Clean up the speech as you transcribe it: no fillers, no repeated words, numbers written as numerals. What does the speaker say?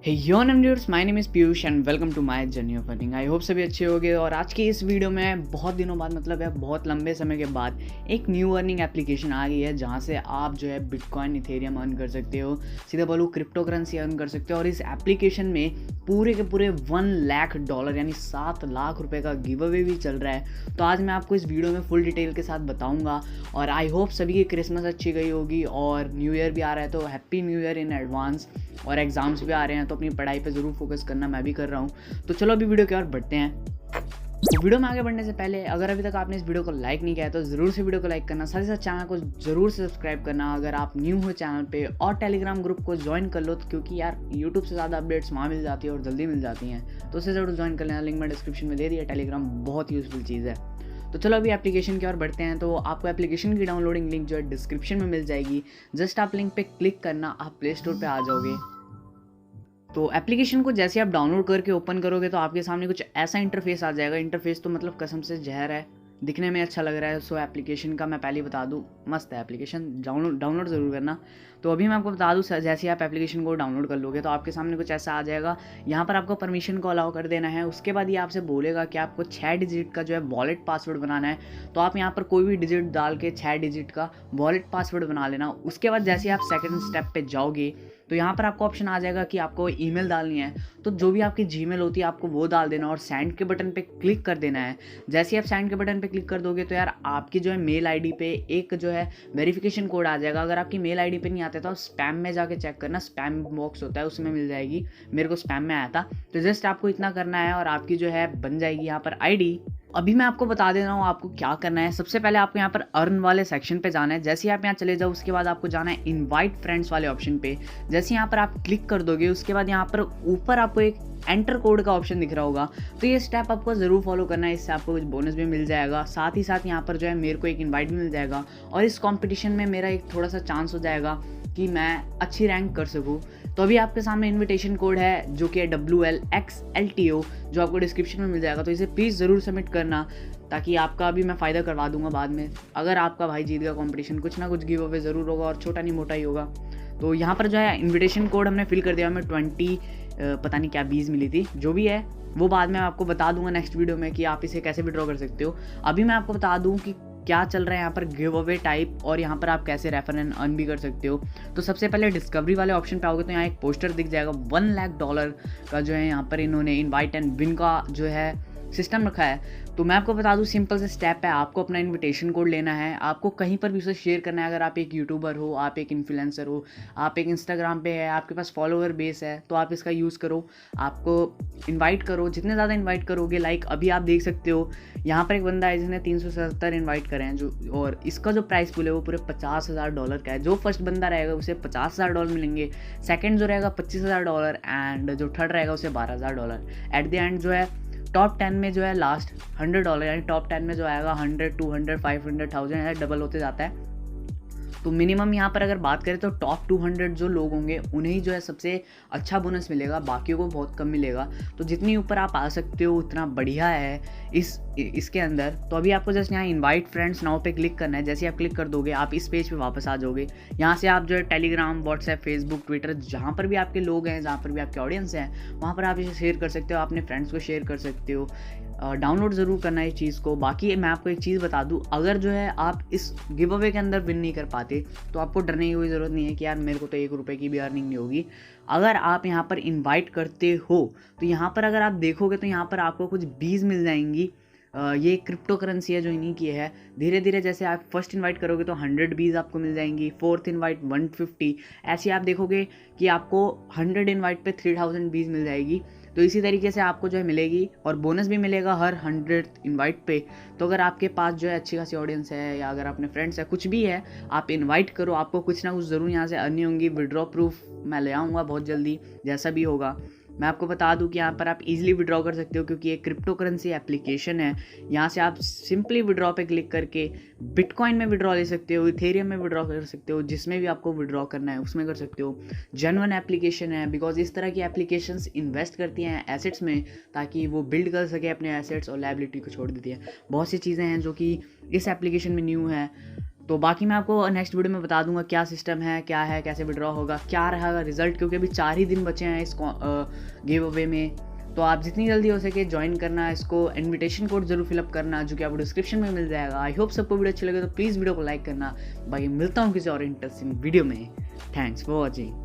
हे yo नमड्यूड्स, my name is Piyush and welcome to my journey of earning. I hope सभी अच्छे होंगे। और आज की इस वीडियो में बहुत दिनों बाद बहुत लंबे समय के बाद एक न्यू अर्निंग एप्लीकेशन आ गई है जहां से आप जो है बिटकॉइन इथेरियम अर्न कर सकते हो, सीधा बोलूँ क्रिप्टो करेंसी अर्न कर सकते हो। और इस एप्लीकेशन में पूरे के पूरे $1,00,000 यानी 7 लाख रुपये का गिव अवे भी चल रहा है। तो आज मैं आपको इस वीडियो में फुल डिटेल के साथ बताऊँगा। और आई होप सभी की क्रिसमस अच्छी गई होगी और न्यू ईयर भी आ रहा है, तो happy new year in advance. और एग्जाम्स भी आ रहे हैं तो अपनी पढ़ाई पे ज़रूर फोकस करना, मैं भी कर रहा हूँ। तो चलो अभी वीडियो की ओर बढ़ते हैं। तो वीडियो में आगे बढ़ने से पहले अगर अभी तक आपने इस वीडियो को लाइक नहीं किया है तो ज़रूर से वीडियो को लाइक करना, साथ ही साथ चैनल को ज़रूर से सब्सक्राइब करना अगर आप न्यू हो चैनल पे, और टेलीग्राम ग्रुप को ज्वाइन कर लो क्योंकि यार यूट्यूब से ज़्यादा अपडेट्स वहाँ मिल जाती है और जल्दी मिल जाती हैं, तो उसे ज़रूर ज्वाइन कर लेना। लिंक मैं डिस्क्रिप्शन में दे दिया। टेलीग्राम बहुत यूज़फुल चीज़ है। तो चलो अभी एप्लीकेशन की ओर बढ़ते हैं। तो आपको एप्लीकेशन की डाउनलोडिंग लिंक जो है डिस्क्रिप्शन में मिल जाएगी। जस्ट आप लिंक पे क्लिक करना, आप प्ले स्टोर पे आ जाओगे। तो एप्लीकेशन को जैसे आप डाउनलोड करके ओपन करोगे तो आपके सामने कुछ ऐसा इंटरफेस आ जाएगा। इंटरफेस तो मतलब कसम से जहर है, दिखने में अच्छा लग रहा है। सो एप्लीकेशन का मैं पहले बता दूं, मस्त है एप्लीकेशन, डाउनलोड ज़रूर करना। तो अभी मैं आपको बता दूं, जैसे आप एप्लीकेशन को डाउनलोड कर लोगे तो आपके सामने कुछ ऐसा आ जाएगा। यहाँ पर आपको परमिशन को अलाउ कर देना है। उसके बाद ये आपसे बोलेगा कि आपको 6 डिजिट का जो है वॉलेट पासवर्ड बनाना है। तो आप यहाँ पर कोई भी डिजिट डाल के 6 डिजिट का वॉलेट पासवर्ड बना लेना। उसके बाद जैसे आप सेकेंड स्टेप पे जाओगे तो यहाँ पर आपको ऑप्शन आ जाएगा कि आपको ईमेल डालनी है। तो जो भी आपकी जीमेल होती है आपको वो डाल देना और सेंड के बटन पे क्लिक कर देना है। जैसे ही आप सेंड के बटन पे क्लिक कर दोगे तो यार आपकी जो है मेल आईडी पे एक जो है वेरिफिकेशन कोड आ जाएगा। अगर आपकी मेल आईडी पे नहीं आता तो आप स्पैम में जाके चेक करना, स्पैम बॉक्स होता है उसमें मिल जाएगी। मेरे को स्पैम में आया था। तो जस्ट आपको इतना करना है और आपकी जो है बन जाएगी यहाँ पर आईडी। अभी मैं आपको बता दे रहा हूँ आपको क्या करना है। सबसे पहले आपको यहाँ पर अर्न वाले सेक्शन पे जाना है। जैसे ही आप यहाँ चले जाओ उसके बाद आपको जाना है इनवाइट फ्रेंड्स वाले ऑप्शन पे। जैसे यहाँ पर आप क्लिक कर दोगे उसके बाद यहाँ पर ऊपर आपको एक एंटर कोड का ऑप्शन दिख रहा होगा। तो ये स्टेप आपको ज़रूर फॉलो करना है, इससे आपको कुछ बोनस भी मिल जाएगा। साथ ही साथ यहाँ पर जो है मेरे को एक इन्वाइट भी मिल जाएगा और इस कॉम्पिटिशन में मेरा एक थोड़ा सा चांस हो जाएगा कि मैं अच्छी रैंक कर सकूँ। तो अभी आपके सामने इनविटेशन कोड है जो कि है WLXLTO, जो आपको डिस्क्रिप्शन में मिल जाएगा। तो इसे प्लीज़ ज़रूर सबमिट करना ताकि आपका भी मैं फ़ायदा करवा दूंगा बाद में। अगर आपका भाई जीत गया कॉम्पिटिशन, कुछ ना कुछ गिव अवे ज़रूर होगा और छोटा नहीं मोटा ही होगा। तो यहाँ पर जो है इन्विटेशन कोड हमने फिल कर दिया। हमें 20 पता नहीं क्या 20 मिली थी, जो भी है वो बाद में आपको बता दूंगा नेक्स्ट वीडियो में कि आप इसे कैसे विड्रॉ कर सकते हो। अभी मैं आपको बता दूं कि क्या चल रहा है यहाँ पर गिव अवे टाइप और यहाँ पर आप कैसे रेफर एंड अर्न भी कर सकते हो। तो सबसे पहले डिस्कवरी वाले ऑप्शन पे आओगे तो यहाँ एक पोस्टर दिख जाएगा $1,00,000 का जो है यहाँ पर इन्होंने इनवाइट एंड विन का जो है सिस्टम रखा है। तो मैं आपको बता दूं सिंपल से स्टेप है, आपको अपना इनविटेशन कोड लेना है, आपको कहीं पर भी उसे शेयर करना है। अगर आप एक यूट्यूबर हो, आप एक इन्फ्लुएंसर हो, आप एक इंस्टाग्राम पे है, आपके पास फॉलोअर बेस है, तो आप इसका यूज़ करो। आपको इनवाइट करो, जितने ज़्यादा इनवाइट करोगे, लाइक अभी आप देख सकते हो यहाँ पर एक बंदा है जिसने 377 इन्वाइट करे हैं जो, और इसका जो प्राइस पूल है वो पूरे $50,000 का है। जो फर्स्ट बंदा रहेगा उसे $50,000 मिलेंगे, सेकेंड जो रहेगा $25,000 एंड जो थर्ड रहेगा उसे $12,000। एट द एंड जो है टॉप 10 में जो है लास्ट $100 यानी टॉप 10 में जो आएगा 100, 200, 500, 1000 डबल होते जाता है। तो मिनिमम यहाँ पर अगर बात करें तो टॉप 200 जो लोग होंगे उन्हें जो है सबसे अच्छा बोनस मिलेगा, बाकियों को बहुत कम मिलेगा। तो जितनी ऊपर आप आ सकते हो उतना बढ़िया है इसके अंदर। तो अभी आपको जस्ट यहाँ इनवाइट फ्रेंड्स नाउ पे क्लिक करना है। जैसे आप क्लिक कर दोगे आप इस पेज पे वापस आ जाओगे। यहाँ से आप जो है टेलीग्राम, व्हाट्सएप, फेसबुक, ट्विटर, जहाँ पर भी आपके लोग हैं, जहाँ पर भी आपके ऑडियंस हैं, वहाँ पर आप इसे शेयर कर सकते हो, अपने फ्रेंड्स को शेयर कर सकते हो। डाउनलोड ज़रूर करना है इस चीज़ को। बाकी मैं आपको एक चीज़ बता दूं, अगर जो है आप इस गिव अवे के अंदर विन नहीं कर पाते तो आपको डरने की कोई ज़रूरत नहीं है कि यार मेरे को तो ₹1 की भी अर्निंग नहीं होगी। अगर आप यहाँ पर इनवाइट करते हो तो यहाँ पर अगर आप देखोगे तो यहाँ पर आपको कुछ 20 मिल जाएंगी। ये क्रिप्टो करेंसी है जो इन्हीं की है। धीरे धीरे जैसे आप फर्स्ट इनवाइट करोगे तो 100 बीज आपको मिल जाएंगी, फोर्थ इनवाइट 150, ऐसे आप देखोगे कि आपको 100 इनवाइट पे 3000 बीज मिल जाएगी। तो इसी तरीके से आपको जो है मिलेगी और बोनस भी मिलेगा हर 100 इनवाइट पे। तो अगर आपके पास जो है अच्छी खासी ऑडियंस है या अगर अपने फ्रेंड्स है, कुछ भी है, आप इनवाइट करो, आपको कुछ ना कुछ ज़रूर यहाँ से अर्निंग होंगी। विड्रॉ प्रूफ मैं ले आऊँगा बहुत जल्दी, जैसा भी होगा। मैं आपको बता दूं कि यहाँ पर आप इजीली विड्रॉ कर सकते हो क्योंकि ये क्रिप्टो करेंसी एप्लीकेशन है। यहाँ से आप सिंपली विड्रॉ पे क्लिक करके बिटकॉइन में विड्रॉ ले सकते हो, इथेरियम में विड्रॉ कर सकते हो, जिसमें भी आपको विड्रॉ करना है उसमें कर सकते हो। जेन्युइन एप्लीकेशन है बिकॉज इस तरह की एप्लीकेशंस इन्वेस्ट करती हैं एसेट्स में ताकि वो बिल्ड कर सके अपने एसेट्स और लायबिलिटी को छोड़ देती है। बहुत सी चीज़ें हैं जो कि इस एप्लीकेशन में न्यू है। तो बाकी मैं आपको नेक्स्ट वीडियो में बता दूंगा क्या सिस्टम है, क्या है, कैसे विड्रॉ होगा, क्या रहेगा रिजल्ट, क्योंकि अभी 4 ही दिन बचे हैं इस गिव अवे में। तो आप जितनी जल्दी हो सके ज्वाइन करना, इसको इनविटेशन कोड जरूर फिलअप करना जो कि आपको डिस्क्रिप्शन में मिल जाएगा। आई होप सबको वीडियो अच्छी लगे तो प्लीज़ वीडियो को लाइक करना। बाकी मिलता हूँ किसी और इंटरेस्टिंग वीडियो में। Thanks for watching.